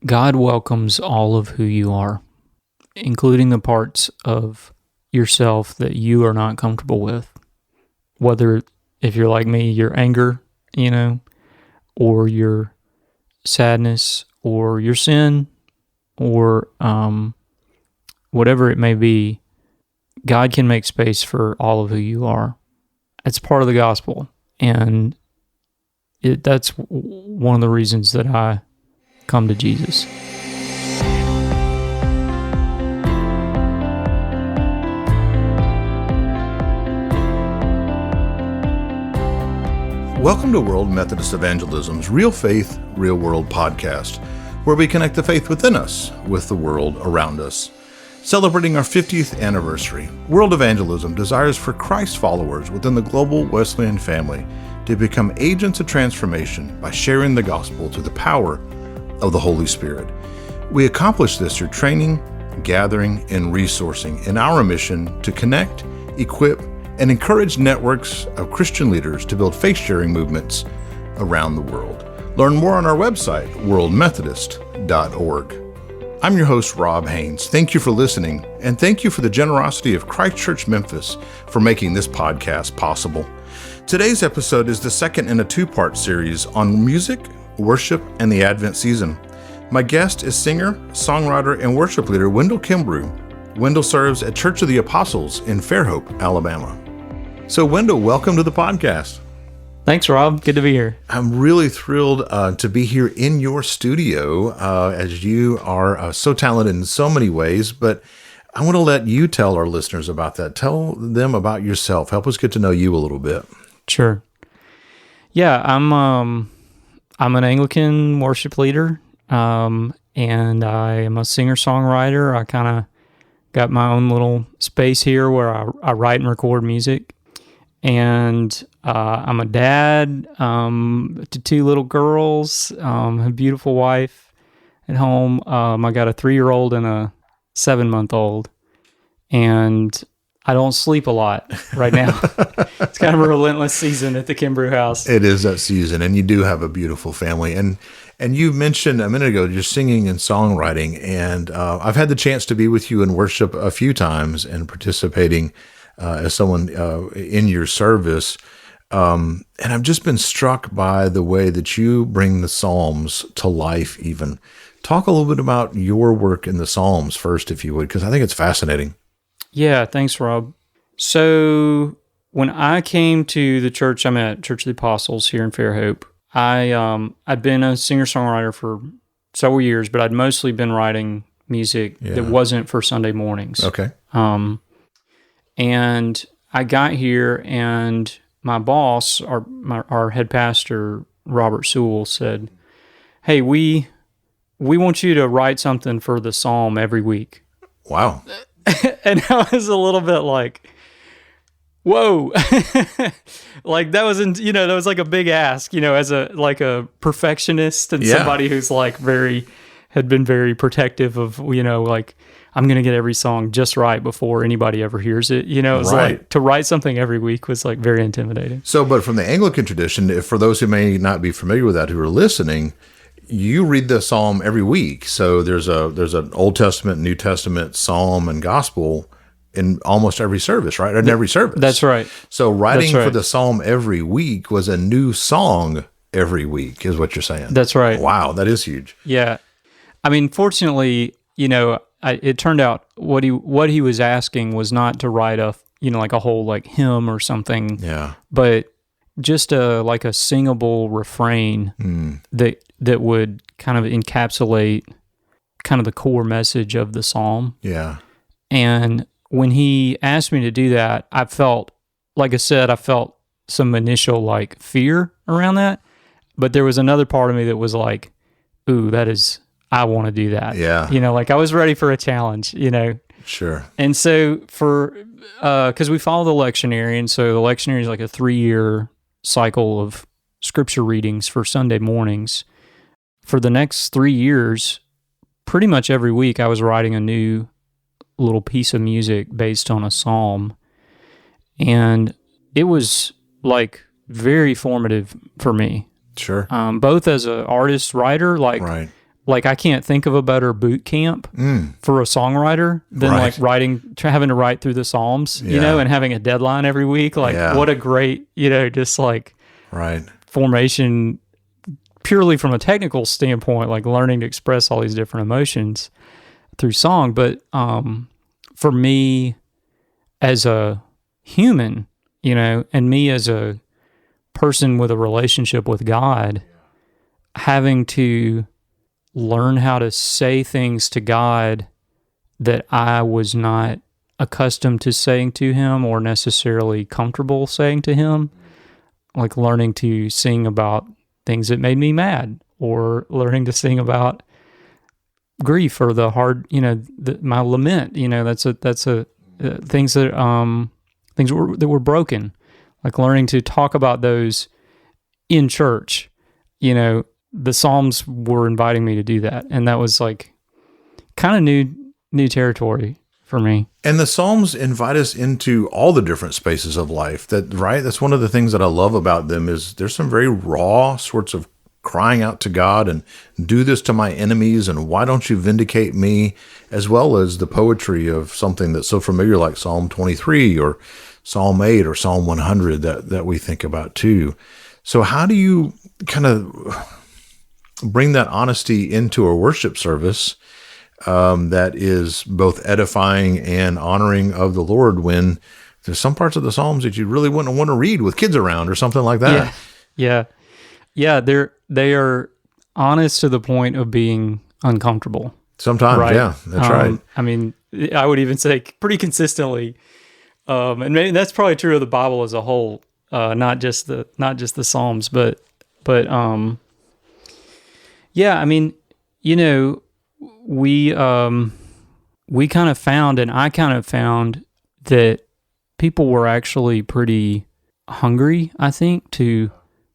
God welcomes all of who you are, including the parts of yourself that you are not comfortable with. Whether, if you're like me, your anger, or your sadness, or your sin, or whatever it may be, God can make space for all of who you are. It's part of the gospel, and that's one of the reasons that I come to Jesus. Welcome to World Methodist Evangelism's Real Faith, Real World podcast, where we connect the faith within us with the world around us. Celebrating our 50th anniversary, World Evangelism desires for Christ followers within the global Wesleyan family to become agents of transformation by sharing the gospel through the power of the Holy Spirit. We accomplish this through training, gathering, and resourcing in our mission to connect, equip, and encourage networks of Christian leaders to build faith-sharing movements around the world. Learn more on our website, worldmethodist.org. I'm your host, Rob Haynes. Thank you for listening, and thank you for the generosity of Christ Church Memphis for making this podcast possible. Today's episode is the second in a two-part series on music, worship, and the Advent season. My guest is singer, songwriter, and worship leader Wendell Kimbrough. Wendell serves at Church of the Apostles in Fairhope, Alabama. So Wendell, welcome to the podcast. Thanks, Rob. Good to be here. I'm really thrilled to be here in your studio as you are so talented in so many ways, but I want to let you tell our listeners about that. Tell them about yourself. Help us get to know you a little bit. Sure. Yeah, I'm an Anglican worship leader, and I am a singer-songwriter. I kind of got my own little space here where I write and record music. And I'm a dad to two little girls, a beautiful wife at home. I got a 3-year-old and a 7-month-old. And I don't sleep a lot right now. It's kind of a relentless season at the Kimbrough house. It is that season, and you do have a beautiful family. And you mentioned a minute ago you're singing and songwriting, and I've had the chance to be with you in worship a few times and participating as someone in your service. And I've just been struck by the way that you bring the Psalms to life even. Talk a little bit about your work in the Psalms first, if you would, because I think it's fascinating. Yeah, thanks, Rob. So when I came to the church, I'm at Church of the Apostles here in Fairhope. I'd been a singer-songwriter for several years, but I'd mostly been writing music that wasn't for Sunday mornings. Okay. And I got here, and my boss, our head pastor, Robert Sewell, said, "Hey, we want you to write something for the Psalm every week." Wow. And I was a little bit like, whoa, like that wasn't, that was like a big ask, as a perfectionist and somebody who's had been very protective of, like, I'm going to get every song just right before anybody ever hears it. It was like to write something every week was like very intimidating. So, but from the Anglican tradition, for those who may not be familiar with that, who are listening, you read the Psalm every week. So there's an Old Testament, New Testament, Psalm, and Gospel in almost every service, right? In every service. That's right. So writing for the Psalm every week was a new song every week, is what you're saying. That's right. Wow, that is huge. Yeah. I mean, fortunately, it turned out what he was asking was not to write a whole like hymn or something. Yeah. But just a singable refrain that would kind of encapsulate kind of the core message of the psalm. Yeah. And when he asked me to do that, I felt some initial fear around that, but there was another part of me that was like, ooh, I want to do that. Yeah. I was ready for a challenge, Sure. And so because we follow the lectionary, and so the lectionary is like a 3-year cycle of scripture readings for Sunday mornings. For the next 3 years, pretty much every week I was writing a new little piece of music based on a psalm. And it was very formative for me. Sure. Both as an artist, writer, right. like I can't think of a better boot camp for a songwriter than Right. like having to write through the Psalms, you Yeah. know, and having a deadline every week. Like Yeah. what a great, you know, just like Right. formation purely from a technical standpoint, like learning to express all these different emotions through song. But for me as a human, you know, and me as a person with a relationship with God, having to learn how to say things to God that I was not accustomed to saying to him or necessarily comfortable saying to him, like learning to sing about things that made me mad, or learning to sing about grief or the hard, you know, my lament, you know, that's a things that that were broken, like learning to talk about those in church. You know, the Psalms were inviting me to do that, and that was like kind of new territory for me. And the Psalms invite us into all the different spaces of life. That's one of the things that I love about them is there's some very raw sorts of crying out to God and do this to my enemies and why don't you vindicate me, as well as the poetry of something that's so familiar like Psalm 23 or Psalm 8 or Psalm 100 that we think about too. So how do you kind of bring that honesty into a worship service that is both edifying and honoring of the Lord when there's some parts of the Psalms that you really wouldn't want to read with kids around or something like that? Yeah. They are honest to the point of being uncomfortable. Sometimes, right? Yeah, that's right. I mean, I would even say pretty consistently, and maybe that's probably true of the Bible as a whole, not just the Psalms, but yeah. I mean, you know, we kind of found, and I kind of found that people were actually pretty hungry, I think, to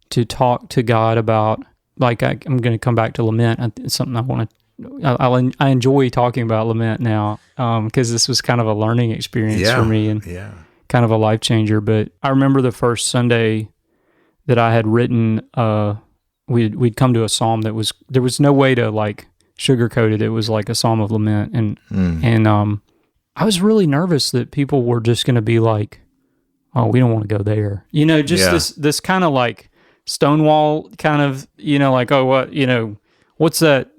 talk to God about, like, I'm going to come back to Lament. It's something I enjoy talking about Lament now, because this was kind of a learning experience for me and kind of a life changer. But I remember the first Sunday that I had written, we'd come to a psalm there was no way to like sugarcoat it. It was like a psalm of lament, and I was really nervous that people were just going to be like, "Oh, we don't want to go there," you know, just this kind of like Stonewall kind of, you know, like, oh, what, you know, what's that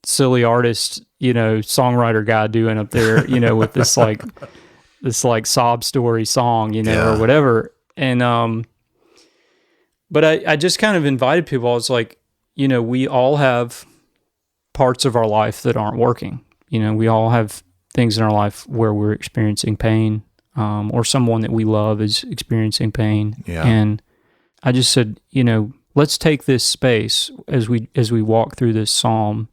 silly artist, you know, songwriter guy doing up there, you know, with this like sob story song, you know, or whatever. And but I just kind of invited people. I was like, you know, we all have parts of our life that aren't working. You know, we all have things in our life where we're experiencing pain, or someone that we love is experiencing pain. Yeah. And I just said, you know, let's take this space as we walk through this psalm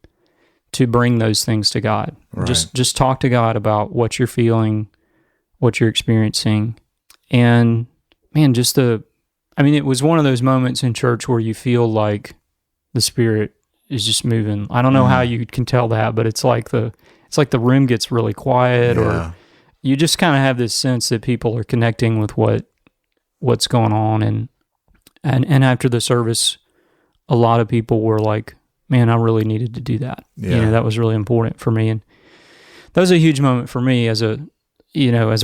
to bring those things to God. Right. Just talk to God about what you're feeling, what you're experiencing. And man, it was one of those moments in church where you feel like the Spirit is just moving. I don't know how you can tell that, but it's like the room gets really quiet, or you just kind of have this sense that people are connecting with what's going on. And after the service, a lot of people were like, man, I really needed to do that. Yeah. You know, that was really important for me. And that was a huge moment for me as a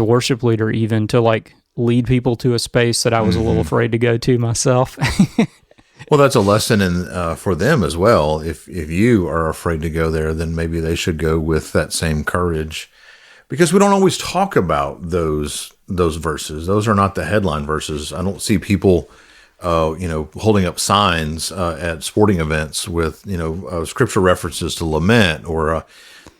worship leader, even to like lead people to a space that I was a little afraid to go to myself. Well, that's a lesson for them as well. If you are afraid to go there, then maybe they should go with that same courage, because we don't always talk about those verses. Those are not the headline verses. I don't see people holding up signs at sporting events with, scripture references to lament. Or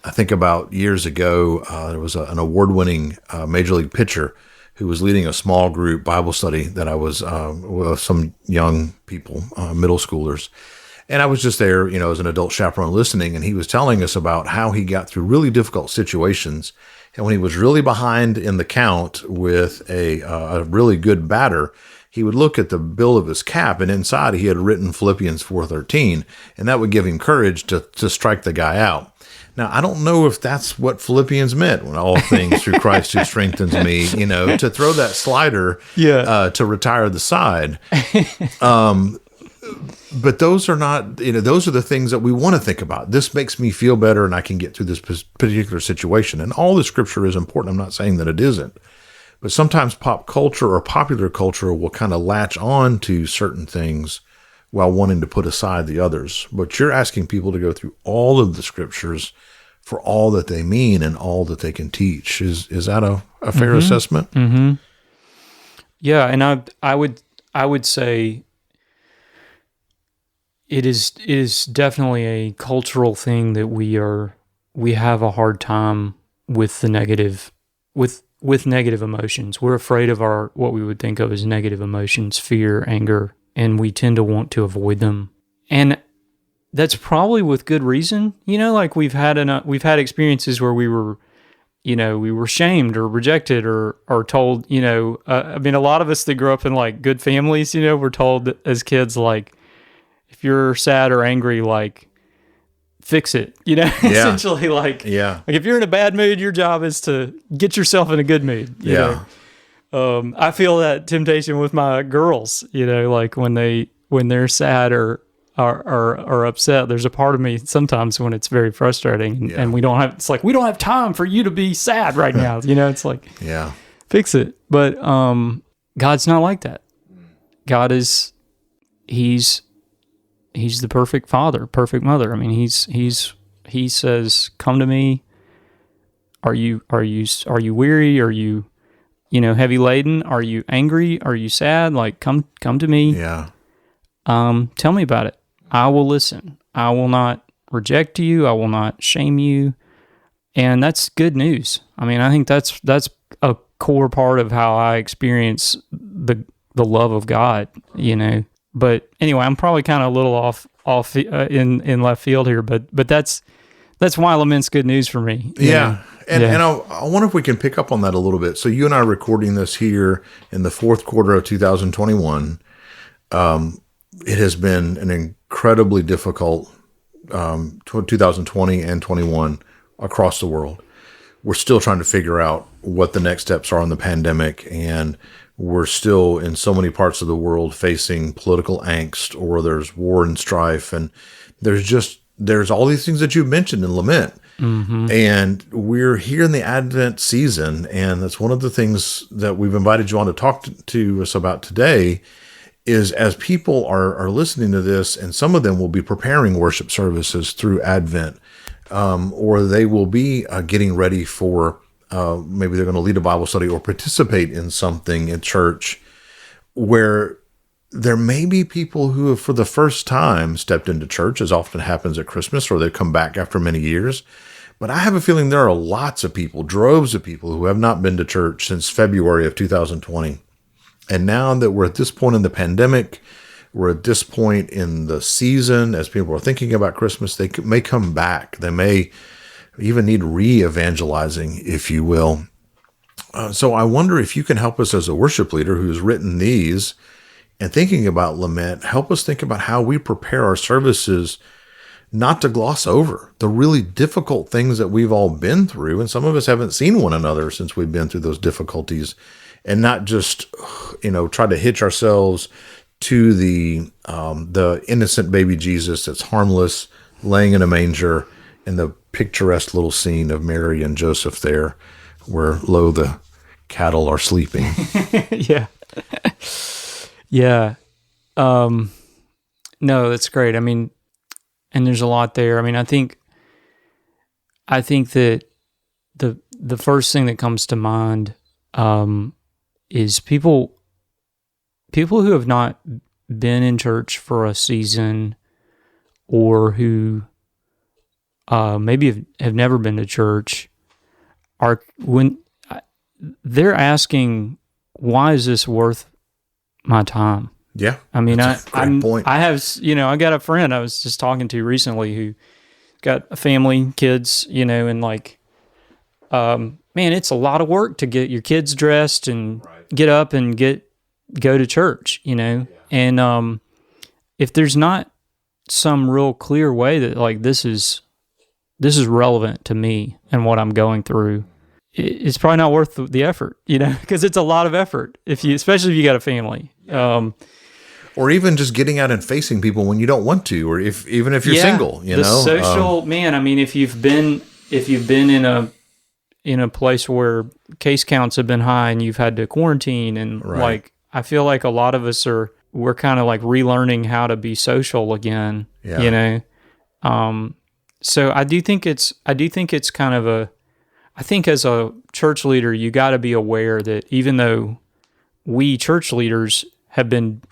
I think about years ago, there was an award-winning Major League pitcher who was leading a small group Bible study that I was with some young people, middle schoolers. And I was just there, as an adult chaperone listening, and he was telling us about how he got through really difficult situations. And when he was really behind in the count with a really good batter, he would look at the bill of his cap, and inside he had written Philippians 4:13, and that would give him courage to strike the guy out. Now, I don't know if that's what Philippians meant, when all things through Christ who strengthens me, to throw that slider to retire the side. But those are not, those are the things that we want to think about. This makes me feel better and I can get through this particular situation. And all the scripture is important. I'm not saying that it isn't. But sometimes pop culture or popular culture will kind of latch on to certain things while wanting to put aside the others. But you're asking people to go through all of the scriptures for all that they mean and all that they can teach. Is that a fair assessment? Mm-hmm. Yeah, and I would say it is definitely a cultural thing that we have a hard time with the negative with negative emotions. We're afraid of what we would think of as negative emotions, fear, anger, and we tend to want to avoid them. And that's probably with good reason. Like we've had experiences where we were shamed or rejected or told, a lot of us that grew up in like good families, were told as kids, like, if you're sad or angry, like, fix it, essentially, like if you're in a bad mood, your job is to get yourself in a good mood. You know? I feel that temptation with my girls, like when they're sad or upset, there's a part of me sometimes when it's very frustrating and we don't have time for you to be sad right now. It's like, fix it. But God's not like that. God He's the perfect father, perfect mother. I mean, he says, "Come to me. Are you weary? Are you, heavy laden? Are you angry? Are you sad? Like, come to me. Yeah. Tell me about it. I will listen. I will not reject you. I will not shame you." And that's good news. I mean, I think that's a core part of how I experience the love of God, But anyway, I'm probably kind of a little off in left field here, but that's why Lament's good news for me. Yeah. And I wonder if we can pick up on that a little bit. So you and I are recording this here in the fourth quarter of 2021. It has been an incredibly difficult 2020 and 21 across the world. We're still trying to figure out what the next steps are in the pandemic, and we're still in so many parts of the world facing political angst, or there's war and strife, and there's all these things that you've mentioned in Lament. Mm-hmm. And we're here in the Advent season, and that's one of the things that we've invited you on to talk to us about today, is as people are listening to this, and some of them will be preparing worship services through Advent, or they will be getting ready for maybe they're going to lead a Bible study or participate in something in church, where there may be people who have for the first time stepped into church, as often happens at Christmas, or they come back after many years. But I have a feeling there are lots of people, droves of people, who have not been to church since February of 2020. And now that we're at this point in the pandemic, we're at this point in the season, as people are thinking about Christmas, they may come back. They may even need re-evangelizing, if you will. So I wonder if you can help us as a worship leader who's written these and thinking about Lament, help us think about how we prepare our services not to gloss over the really difficult things that we've all been through. And some of us haven't seen one another since we've been through those difficulties, and not just, try to hitch ourselves to the innocent baby Jesus that's harmless, laying in a manger, and the picturesque little scene of Mary and Joseph there, where lo, the cattle are sleeping. Yeah. Yeah. No, that's great. I mean, and there's a lot there. I mean, I think that the first thing that comes to mind is people who have not been in church for a season, or who maybe have never been to church, when they're asking, why is this worth my time? Yeah. I mean, that's a great point. I have, I got a friend I was just talking to recently who got a family, kids, and like, man, it's a lot of work to get your kids dressed and get up and go to church, and if there's not some real clear way that like this is relevant to me and what I'm going through, it's probably not worth the effort, because it's a lot of effort especially if you got a family. or even just getting out and facing people when you don't want to, or even if you're single, the social man. I mean, if you've been in a place where case counts have been high and you've had to quarantine, and like I feel like a lot of us we're kind of like relearning how to be social again. Yeah. So I do think it's kind of I think as a church leader, you got to be aware that even though we church leaders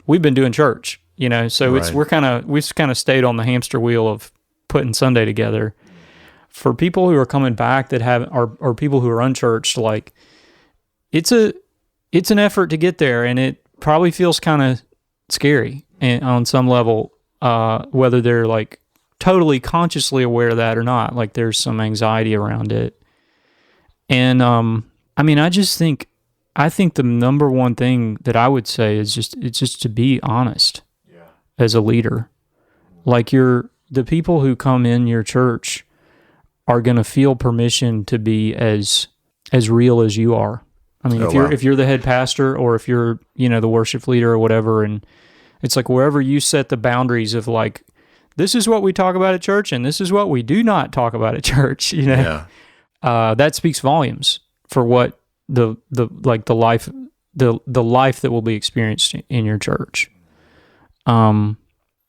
we've been doing church, so we've kind of stayed on the hamster wheel of putting Sunday together. For people who are coming back that or people who are unchurched, like it's an effort to get there, and it probably feels kind of scary and on some level, whether they're like totally consciously aware of that or not. Like there's some anxiety around it. And I mean, I think the number one thing that I would say is just to be honest as a leader. Like the people who come in your church are going to feel permission to be as real as you are. I mean, if you're the head pastor, or if you're, the worship leader or whatever, and it's like wherever you set the boundaries of like, this is what we talk about at church and this is what we do not talk about at church, that speaks volumes for what the life that will be experienced in your church.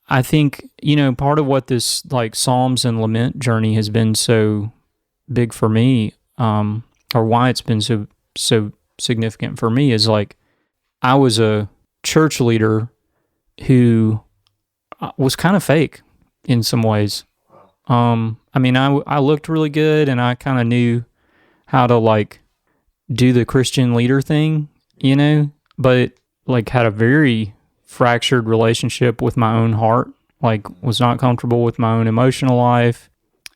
I think, part of what this like Psalms and Lament journey has been so big for me, or why it's been so significant for me, is like I was a church leader who was kind of fake in some ways. I mean, I looked really good, and I kind of knew how to like do the Christian leader thing, but like had a very fractured relationship with my own heart, like was not comfortable with my own emotional life,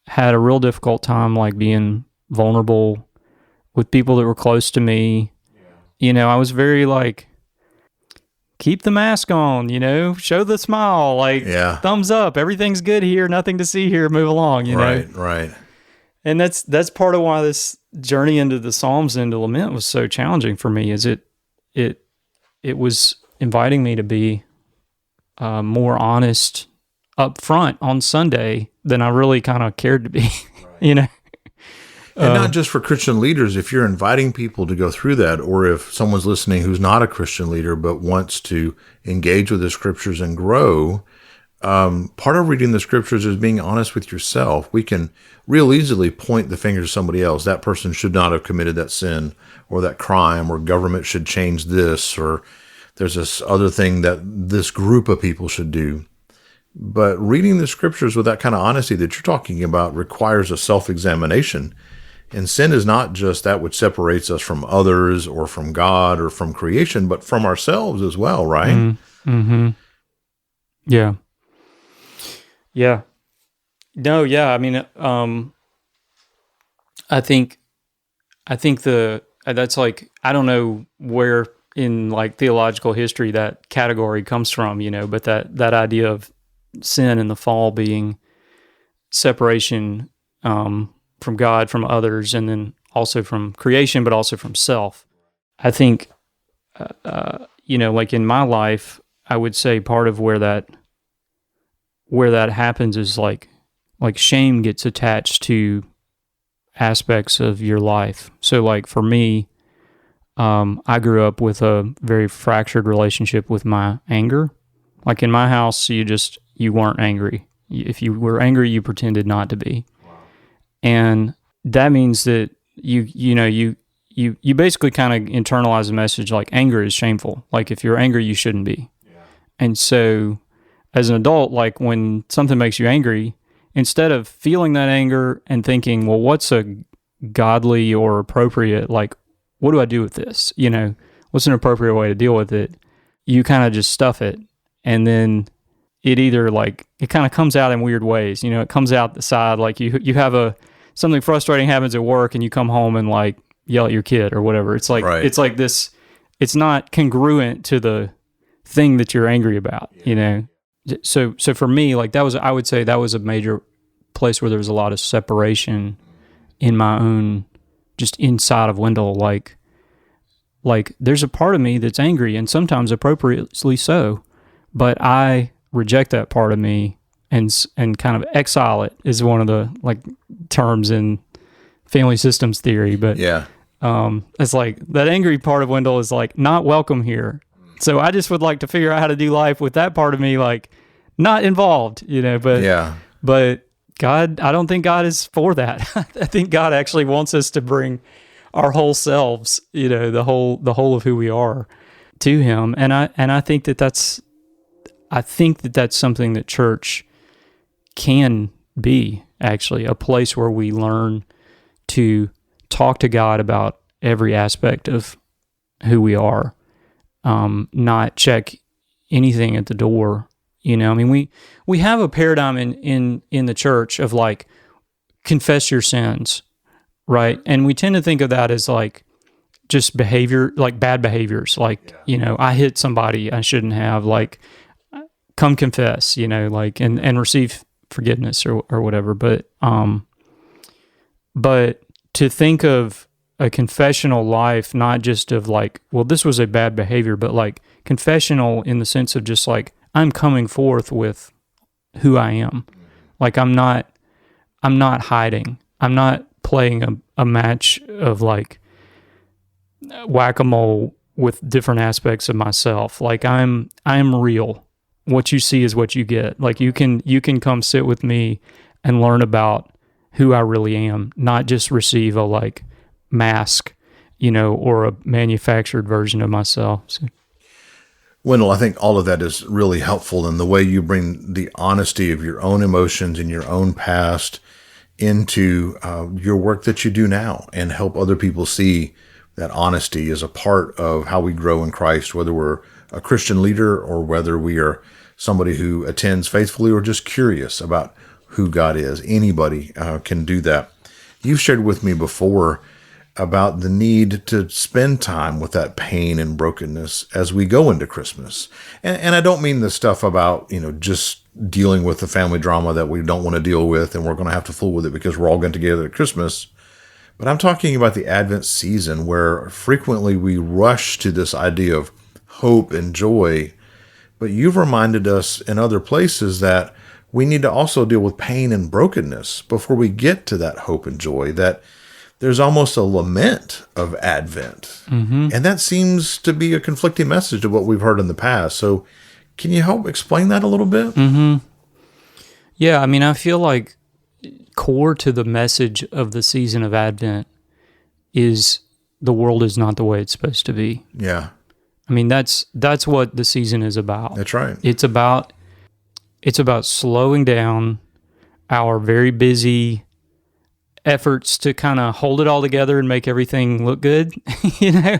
had a real difficult time like being vulnerable with people that were close to me. I was very like, keep the mask on, show the smile, like thumbs up, everything's good here, nothing to see here, move along, Right. And that's part of why this journey into the Psalms and into Lament was so challenging for me, is it was inviting me to be more honest up front on Sunday than I really kind of cared to be, And not just for Christian leaders. If you're inviting people to go through that, or if someone's listening who's not a Christian leader but wants to engage with the scriptures and grow, part of reading the scriptures is being honest with yourself. We can real easily point the finger to somebody else. That person should not have committed that sin or that crime, or government should change this, or there's this other thing that this group of people should do. But reading the scriptures with that kind of honesty that you're talking about requires a self-examination. And sin is not just that which separates us from others or from God or from creation, but from ourselves as well, right? Mm-hmm. Yeah. Yeah. No, yeah. I mean, I think that's like, I don't know where in like theological history that category comes from, but that idea of sin and the fall being separation from God, from others, and then also from creation, but also from self. I think, like in my life, I would say part of where that happens is like shame gets attached to aspects of your life. So like for me, I grew up with a very fractured relationship with my anger. Like in my house, you weren't angry. If you were angry, you pretended not to be. Wow. And that means that you basically kind of internalize a message like anger is shameful. Like if you're angry, you shouldn't be. Yeah. And so as an adult, like when something makes you angry, instead of feeling that anger and thinking, well, what's a godly or appropriate, like, what do I do with this? What's an appropriate way to deal with it? You kind of just stuff it. And then it either like, it kind of comes out in weird ways. It comes out the side, like you have something frustrating happens at work and you come home and like yell at your kid or whatever. It's like, It's like this, it's not congruent to the thing that you're angry about, So for me, like I would say that was a major place where there was a lot of separation in my own, just inside of Wendell. Like there's a part of me that's angry, and sometimes appropriately so, but I reject that part of me and kind of exile it is one of the like terms in family systems theory. But Yeah. it's like that angry part of Wendell is like not welcome here. So I just would like to figure out how to do life with that part of me, like not involved, but Yeah. but God, I don't think God is for that. I think God actually wants us to bring our whole selves, the whole of who we are to him. And I think that's something that church can be, actually, a place where we learn to talk to God about every aspect of who we are, not check anything at the door. I mean, we have a paradigm in the church of like, confess your sins, right? And we tend to think of that as like just behavior, like bad behaviors, like, I hit somebody I shouldn't have, like, come confess, like, and receive forgiveness or whatever. But to think of a confessional life, not just of like, well, this was a bad behavior, but like confessional in the sense of just like, I'm coming forth with who I am. Like, I'm not hiding. I'm not playing a match of like whack-a-mole with different aspects of myself. Like, I'm real. What you see is what you get. Like, you can come sit with me and learn about who I really am, not just receive a like mask, or a manufactured version of myself. So. Wendell, I think all of that is really helpful in the way you bring the honesty of your own emotions and your own past into your work that you do now, and help other people see that honesty is a part of how we grow in Christ, whether we're a Christian leader or whether we are somebody who attends faithfully or just curious about who God is. Anybody can do that. You've shared with me before about the need to spend time with that pain and brokenness as we go into Christmas. And I don't mean the stuff about, just dealing with the family drama that we don't want to deal with and we're going to have to fool with it because we're all getting together at Christmas. But I'm talking about the Advent season, where frequently we rush to this idea of hope and joy. But you've reminded us in other places that we need to also deal with pain and brokenness before we get to that hope and joy, that there's almost a lament of Advent. Mm-hmm. And that seems to be a conflicting message to what we've heard in the past. So can you help explain that a little bit? Mm-hmm. Yeah, I mean, I feel like core to the message of the season of Advent is the world is not the way it's supposed to be. Yeah. I mean, that's what the season is about. That's right. It's about slowing down our very busy efforts to kind of hold it all together and make everything look good, Yeah.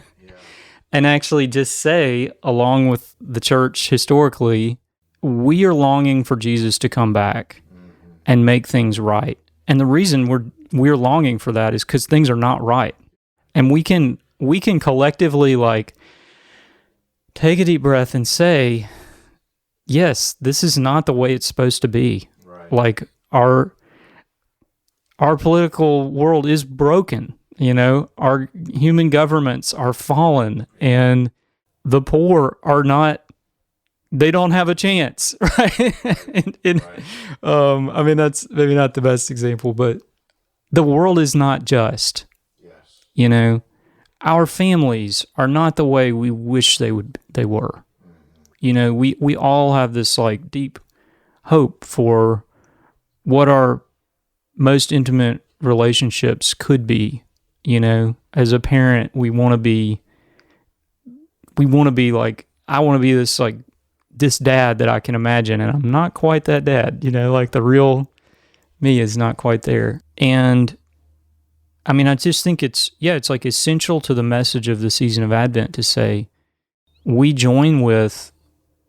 And actually just say, along with the church historically, we are longing for Jesus to come back and make things right. And the reason we're longing for that is because things are not right. And we can collectively like take a deep breath and say, yes, this is not the way it's supposed to be. Right. Like our political world is broken. Our human governments are fallen, and the poor are not. They don't have a chance, right? Right. I mean, that's maybe not the best example, but the world is not just. Yes. Our families are not the way we wish they were. We all have this like deep hope for what our most intimate relationships could be. As a parent, we want to be like, I want to be this like this dad that I can imagine, and I'm not quite that dad, like the real me is not quite there. And I mean, I just think it's like essential to the message of the season of Advent to say, we join with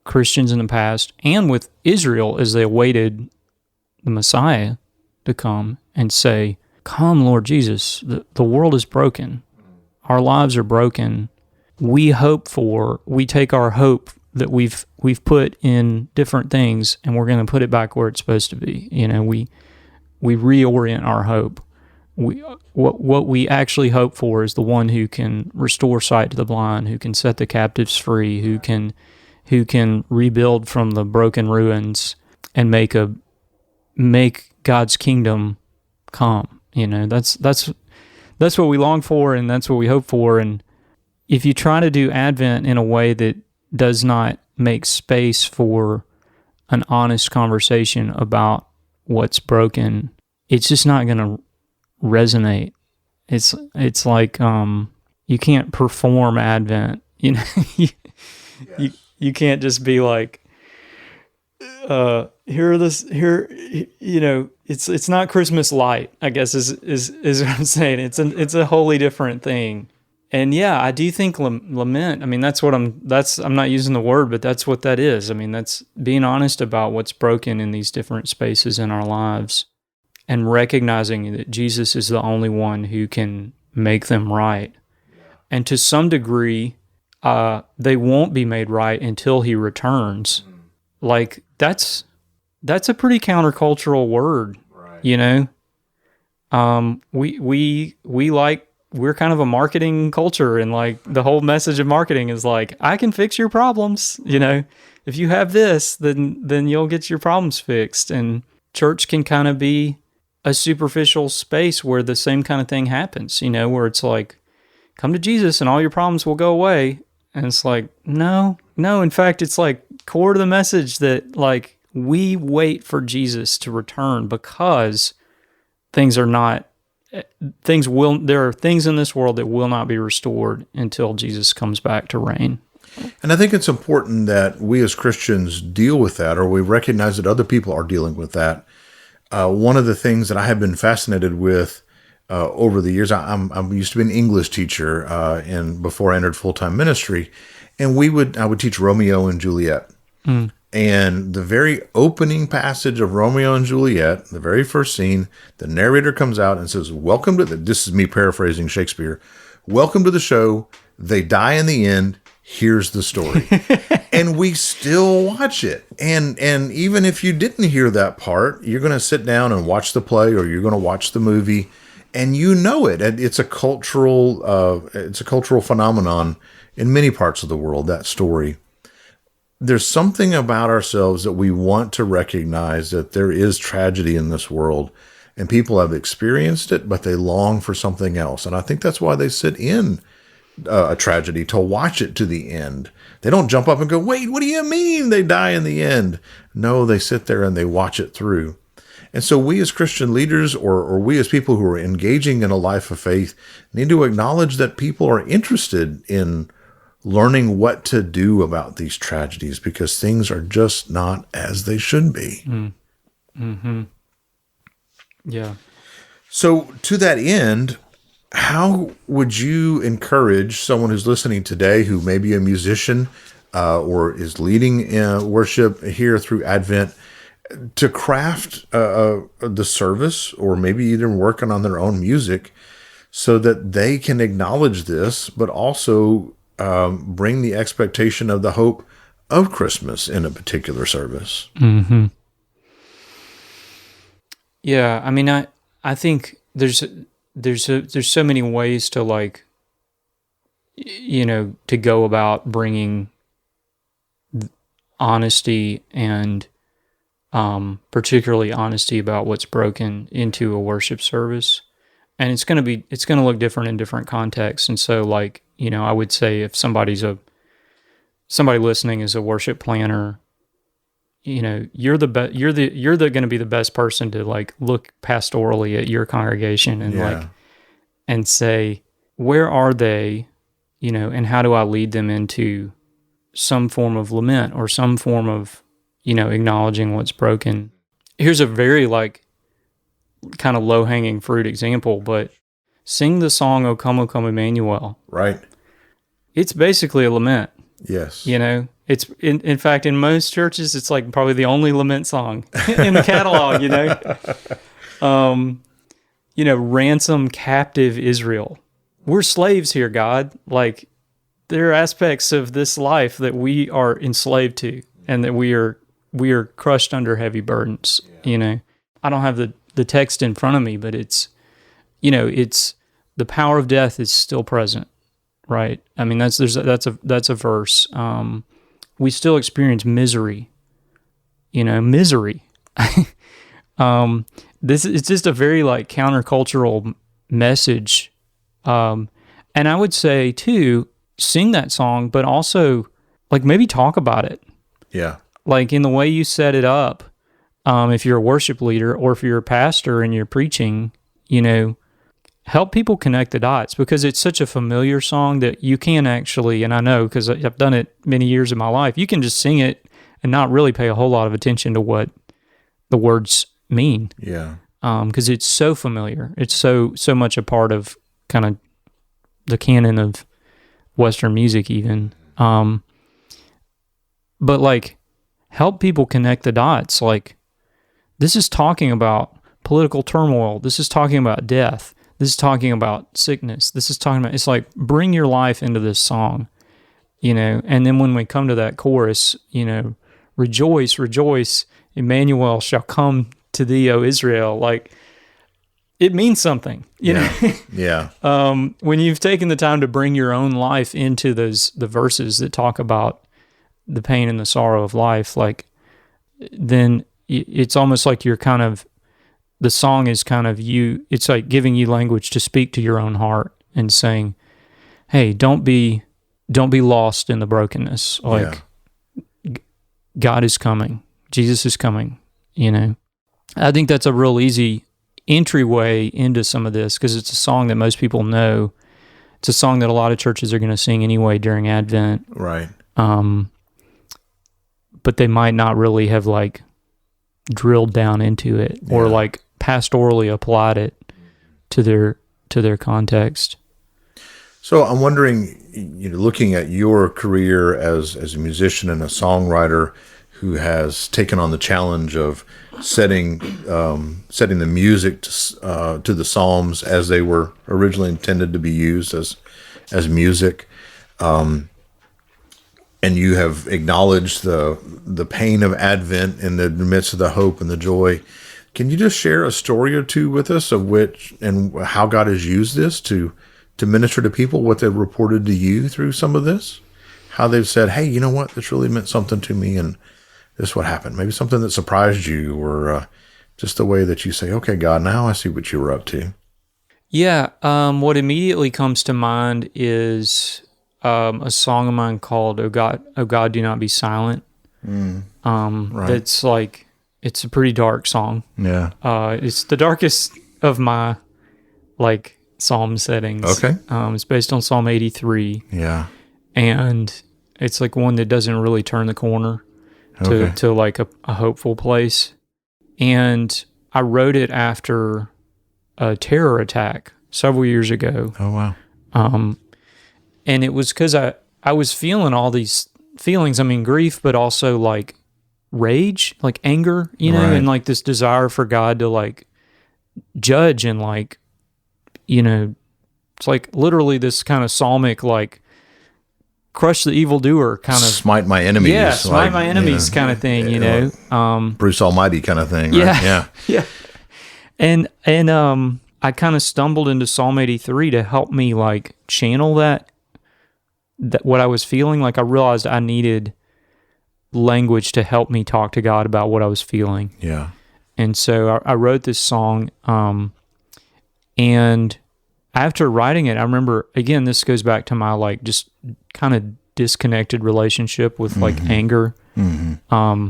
Christians in the past and with Israel as they awaited the Messiah to come and say, come, Lord Jesus, the world is broken. Our lives are broken. We take our hope that we've put in different things, and we're going to put it back where it's supposed to be. We reorient our hope. What we actually hope for is the one who can restore sight to the blind, who can set the captives free, who can who can rebuild from the broken ruins and make God's kingdom come. That's what we long for, and that's what we hope for. And if you try to do Advent in a way that does not make space for an honest conversation about what's broken, it's just not going to resonate. It's like you can't perform Advent. You can't just be like, it's not Christmas light, I guess is what I'm saying. It's a wholly different thing. And yeah, I do think lament, I mean, I'm not using the word, but that's what that is. I mean, that's being honest about what's broken in these different spaces in our lives and recognizing that Jesus is the only one who can make them right. And to some degree, they won't be made right until he returns. Like, that's a pretty countercultural word, right. We're kind of a marketing culture, and like the whole message of marketing is like, I can fix your problems. If you have this, then you'll get your problems fixed. And church can kind of be a superficial space where the same kind of thing happens, where it's like, come to Jesus and all your problems will go away. And it's like, no, in fact, it's like core to the message that like we wait for Jesus to return because there are things in this world that will not be restored until Jesus comes back to reign. And I think it's important that we as Christians deal with that, or we recognize that other people are dealing with that. One of the things that I have been fascinated with over the years, I used to be an English teacher before I entered full-time ministry, and I would teach Romeo and Juliet. And the very opening passage of Romeo and Juliet, the very first scene, the narrator comes out and says, this is me paraphrasing Shakespeare, welcome to the show, they die in the end, here's the story. And we still watch it. And even if you didn't hear that part, you're going to sit down and watch the play, or you're going to watch the movie, and it. It's a cultural phenomenon in many parts of the world, that story. There's something about ourselves that we want to recognize that there is tragedy in this world, and people have experienced it, but they long for something else. And I think that's why they sit in a tragedy, to watch it to the end. They don't jump up and go, wait, what do you mean they die in the end? No, they sit there and they watch it through. And so we as Christian leaders, or we as people who are engaging in a life of faith, need to acknowledge that people are interested in learning what to do about these tragedies, because things are just not as they should be. Mm-hmm. Yeah. So to that end, how would you encourage someone who's listening today, who may be a musician or is leading worship here through Advent, to craft the service, or maybe even working on their own music, so that they can acknowledge this, but also bring the expectation of the hope of Christmas in a particular service? Mm-hmm. Yeah, I mean, I think there's so many ways to, like, to go about bringing honesty, and particularly honesty about what's broken, into a worship service. And it's going to look different in different contexts. And so, like, I would say if somebody listening is a worship planner, you're going to be the best person to, like, look pastorally at your congregation and and say, where are they, and how do I lead them into some form of lament, or some form of, acknowledging what's broken. Here's a very, like, kind of low-hanging fruit example, but sing the song O Come, Emmanuel. Right. It's basically a lament. Yes. It's in fact, in most churches, it's like probably the only lament song in the catalog, ransom captive Israel. We're slaves here, God. Like, there are aspects of this life that we are enslaved to, and that we are crushed under heavy burdens. Yeah. I don't have the text in front of me, but it's the power of death is still present, right? I mean, that's a verse. we still experience misery. Misery. This is just a very like countercultural message. And I would say too, sing that song, but also like maybe talk about it. Yeah. Like in the way you set it up. If you're a worship leader or if you're a pastor and you're preaching, help people connect the dots, because it's such a familiar song that you can actually, and I know because I've done it many years of my life, you can just sing it and not really pay a whole lot of attention to what the words mean. Yeah. Because it's so familiar. It's so much a part of kind of the canon of Western music even. But like, help people connect the dots. Like, this is talking about political turmoil. This is talking about death. This is talking about sickness. This is talking about, it's like, bring your life into this song, and then when we come to that chorus, rejoice, rejoice, Emmanuel shall come to thee, O Israel. Like, it means something, know? Yeah. When you've taken the time to bring your own life into the verses that talk about the pain and the sorrow of life, like, then it's almost like you're kind of, the song is kind of you, it's like giving you language to speak to your own heart and saying, hey, don't be lost in the brokenness. Like, God is coming. Jesus is coming, I think that's a real easy entryway into some of this, because it's a song that most people know. It's a song that a lot of churches are going to sing anyway during Advent. Right. But they might not really have like drilled down into it or like pastorally applied it to their context. So I'm wondering, looking at your career as a musician and a songwriter who has taken on the challenge of setting the music to the Psalms as they were originally intended to be used as music, and you have acknowledged the pain of Advent in the midst of the hope and the joy. Can you just share a story or two with us of which and how God has used this to minister to people, what they've reported to you through some of this? How they've said, hey, you know what, this really meant something to me, and this is what happened. Maybe something that surprised you, or just the way that you say, okay, God, now I see what you were up to. Yeah, what immediately comes to mind is a song of mine called "O God, Do Not Be Silent." Right. That's like, it's a pretty dark song. Yeah. It's the darkest of my like psalm settings. Okay. It's based on Psalm 83. Yeah. And it's like one that doesn't really turn the corner to like a hopeful place. And I wrote it after a terror attack several years ago. Oh, wow. And it was because I was feeling all these feelings, grief, but also like rage, like anger, right. And like this desire for God to like judge and like, it's like literally this kind of psalmic, like, crush the evildoer kind of. Smite my enemies. Yeah, smite my enemies kind of thing, Bruce Almighty kind of thing, right? Yeah. Yeah. And I kind of stumbled into Psalm 83 to help me like channel that what I was feeling. Like, I realized I needed language to help me talk to God about what I was feeling. Yeah. And so I wrote this song, and after writing it, I remember, again, this goes back to my like just kind of disconnected relationship with like anger. Mm-hmm.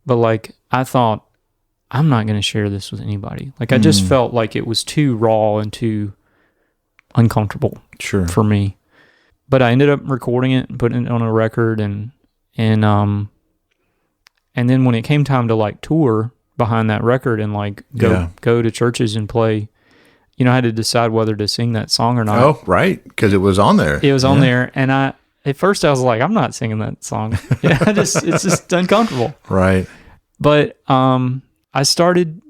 But like, I thought, I'm not going to share this with anybody. Like, I just felt like it was too raw and too uncomfortable for me. But I ended up recording it and putting it on a record, and then when it came time to like tour behind that record and like go to churches and play, I had to decide whether to sing that song or not. Oh, right, because it was on there. It was on there, and at first I was like, I'm not singing that song. It's just uncomfortable. Right. But I started,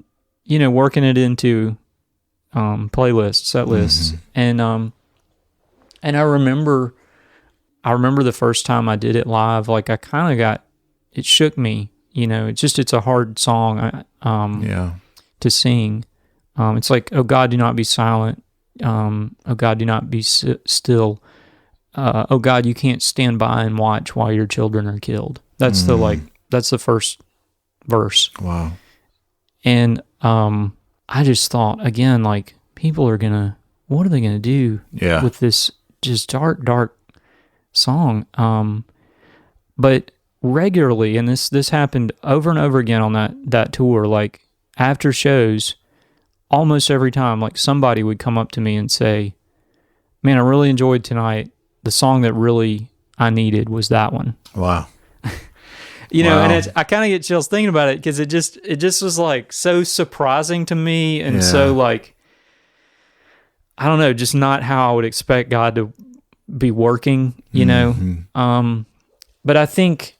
working it into playlists, set lists, and I remember the first time I did it live, like I kind of it shook me. It's a hard song to sing. It's like, oh God, do not be silent. Oh God, do not be still. Oh God, you can't stand by and watch while your children are killed. That's that's the first verse. Wow. And I just thought, again, like, people are what are they gonna do with this just dark song? But regularly, and this happened over and over again on that tour, like, after shows, almost every time, like, somebody would come up to me and say, man, I really enjoyed tonight. The song that really I needed was that one. Wow. And I kind of get chills thinking about it, because it just was, like, so surprising to me, and so, like, I don't know, just not how I would expect God to be working, But I think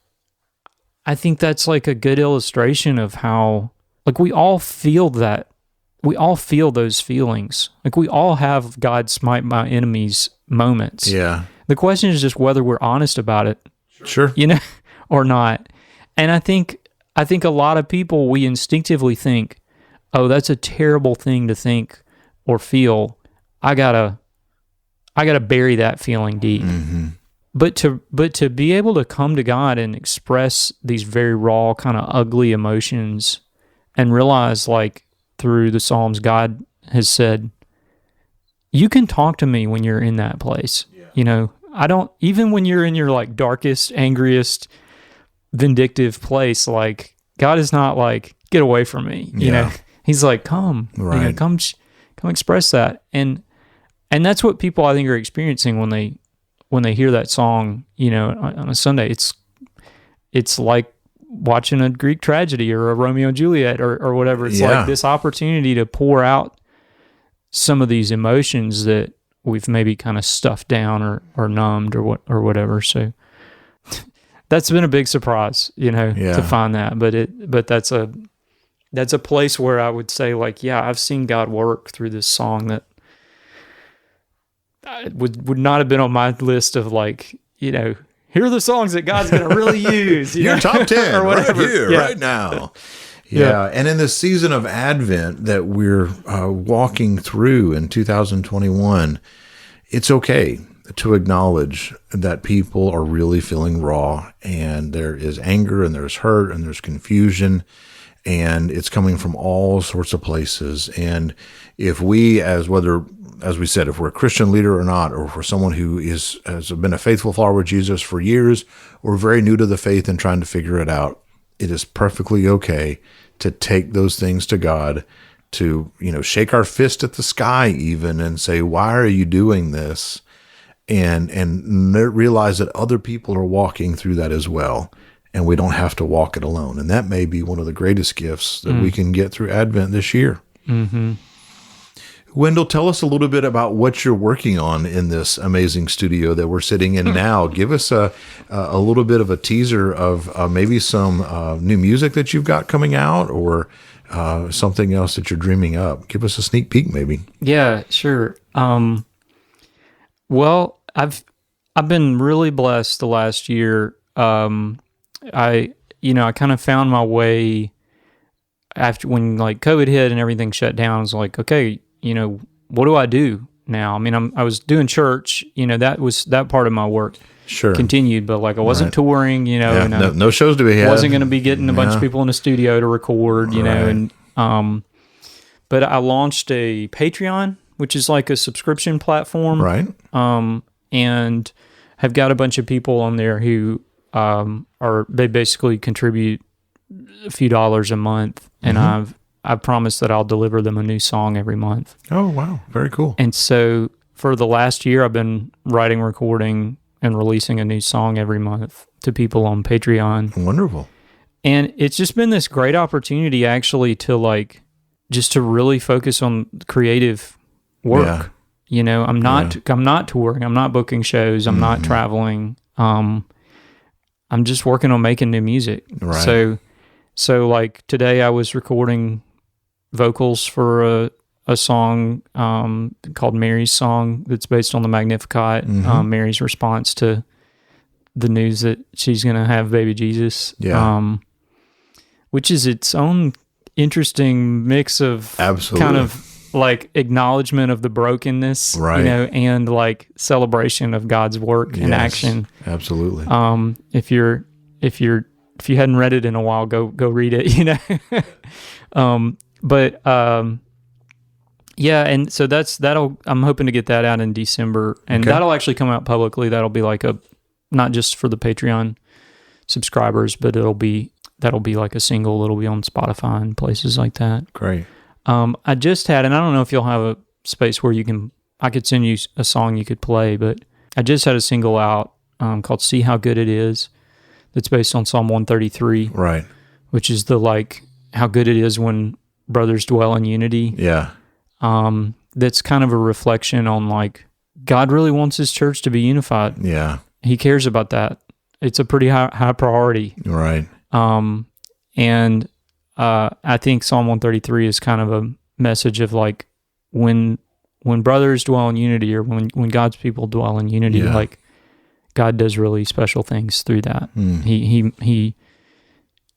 that's, like, a good illustration of how, like, we all feel that. We all feel those feelings. Like, we all have God smite my enemies moments. Yeah. The question is just whether we're honest about it. Sure. Or not. And I think a lot of people, we instinctively think, oh, that's a terrible thing to think or feel. I gotta bury that feeling deep. Mm-hmm. But to be able to come to God and express these very raw, kind of ugly emotions, and realize, like, through the Psalms, God has said, you can talk to me when you're in that place. Yeah. I don't, even when you're in your, like, darkest, angriest, vindictive place, like, God is not like, get away from me. He's like, come, right. Come express that. And that's what people, I think, are experiencing when they hear that song, on a Sunday. It's like watching a Greek tragedy or a Romeo and Juliet or whatever. It's like this opportunity to pour out some of these emotions that we've maybe kind of stuffed down or numbed or whatever. So that's been a big surprise, to find that. But that's a place where I would say, like, I've seen God work through this song that would not have been on my list of, like, here are the songs that God's going to really use. Your top 10 or whatever. right here, right now. Yeah. And in this season of Advent that we're walking through in 2021, it's okay to acknowledge that people are really feeling raw, and there is anger, and there's hurt, and there's confusion, and it's coming from all sorts of places. And if we, as we said, if we're a Christian leader or not, or if we're someone who has been a faithful follower of Jesus for years, or very new to the faith and trying to figure it out, it is perfectly okay to take those things to God, to, shake our fist at the sky even and say, why are you doing this? And realize that other people are walking through that as well, and we don't have to walk it alone. And that may be one of the greatest gifts that we can get through Advent this year. Mm-hmm. Wendell, tell us a little bit about what you're working on in this amazing studio that we're sitting in now. Give us a little bit of a teaser of maybe some new music that you've got coming out, or something else that you're dreaming up. Give us a sneak peek, maybe. Yeah, sure. Well, I've been really blessed the last year. I kind of found my way after when, like, COVID hit and everything shut down. I was like, okay, what do I do now? I mean, I was doing church, that part of my work continued, but, like, I wasn't touring, no shows to be had. Wasn't going to be getting a bunch of people in the studio to record, and but I launched a Patreon, which is like a subscription platform, right? And have got a bunch of people on there who they basically contribute a few dollars a month, and I've promised that I'll deliver them a new song every month. Oh, wow. Very cool. And so for the last year, I've been writing, recording, and releasing a new song every month to people on Patreon. Wonderful. And it's just been this great opportunity, actually, to, like, just to really focus on creative work. Yeah. I'm not touring. I'm not booking shows. I'm not traveling. I'm just working on making new music. Right. So like today I was recording vocals for a song called Mary's Song that's based on the Magnificat, Mary's response to the news that she's going to have baby Jesus, which is its own interesting mix of kind of like acknowledgement of the brokenness, and like celebration of God's work and action. Absolutely. If you're hadn't read it in a while, go read it, you know. Yeah, and so I'm hoping to get that out in December, and that'll actually come out publicly. That'll be like not just for the Patreon subscribers, but that'll be like a single. It'll be on Spotify and places like that. Great. I just had, and I don't know if you'll have a space where I could send you a song you could play, but I just had a single out called "See How Good It Is." That's based on Psalm 133, right? Which is how good it is when brothers dwell in unity. Yeah. That's kind of a reflection on like God really wants His church to be unified. Yeah. He cares about that. It's a pretty high priority. Right. And I think Psalm 133 is kind of a message of like when brothers dwell in unity, or when God's people dwell in unity, like God does really special things through that.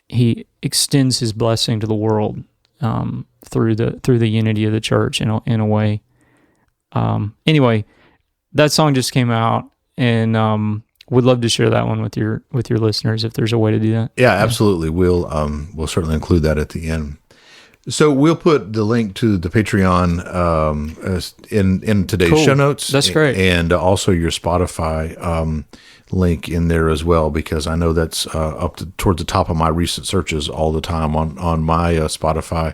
He extends His blessing to the world through the unity of the church in a way. Anyway, that song just came out, and would love to share that one with your listeners if there's a way to do that. Yeah, absolutely. We'll certainly include that at the end. So we'll put the link to the Patreon in today's show notes. That's great. And also your Spotify link in there as well, because I know that's towards the top of my recent searches all the time on my Spotify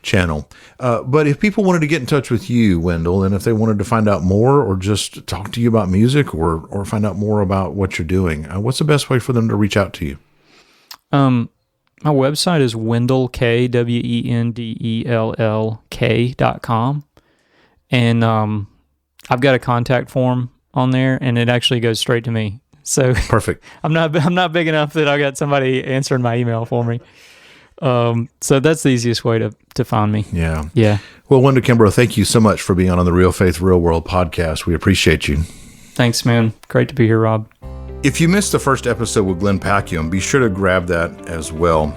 channel. But if people wanted to get in touch with you, Wendell, and if they wanted to find out more or just talk to you about music or find out more about what you're doing, what's the best way for them to reach out to you? My website is wendellk, WENDELLK.com. And I've got a contact form on there, and it actually goes straight to me. So perfect. I'm not big enough that I got somebody answering my email for me. So that's the easiest way to find me. Yeah. Yeah. Well, Wendell Kimbrough, thank you so much for being on the Real Faith, Real World podcast. We appreciate you. Thanks, man. Great to be here, Rob. If you missed the first episode with Glenn Pacquiao, be sure to grab that as well.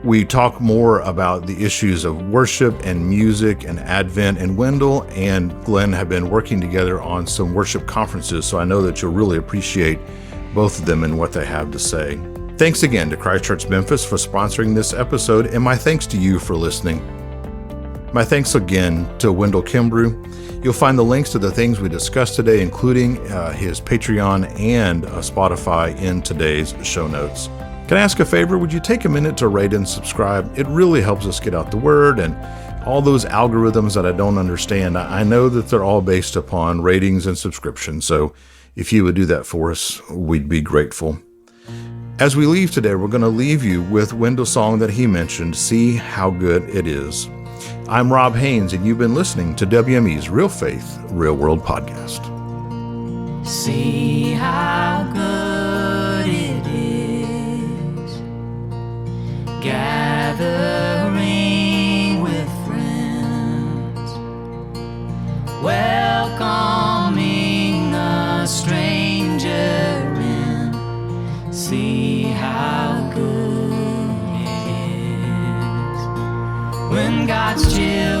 We talk more about the issues of worship and music and Advent, and Wendell and Glenn have been working together on some worship conferences, so I know that you'll really appreciate both of them and what they have to say. Thanks again to Christ Church Memphis for sponsoring this episode, and my thanks to you for listening. My thanks again to Wendell Kimbrough. You'll find the links to the things we discussed today, including his Patreon and Spotify, in today's show notes. Can I ask a favor? Would you take a minute to rate and subscribe? It really helps us get out the word, and all those algorithms that I don't understand, I know that they're all based upon ratings and subscriptions. So if you would do that for us, we'd be grateful. As we leave today, we're going to leave you with Wendell's song that he mentioned, "See How Good It Is." I'm Rob Haynes, and you've been listening to WME's Real Faith, Real World podcast. See how good it is, gathering with friends, welcoming a stranger in. See how good it is when God's children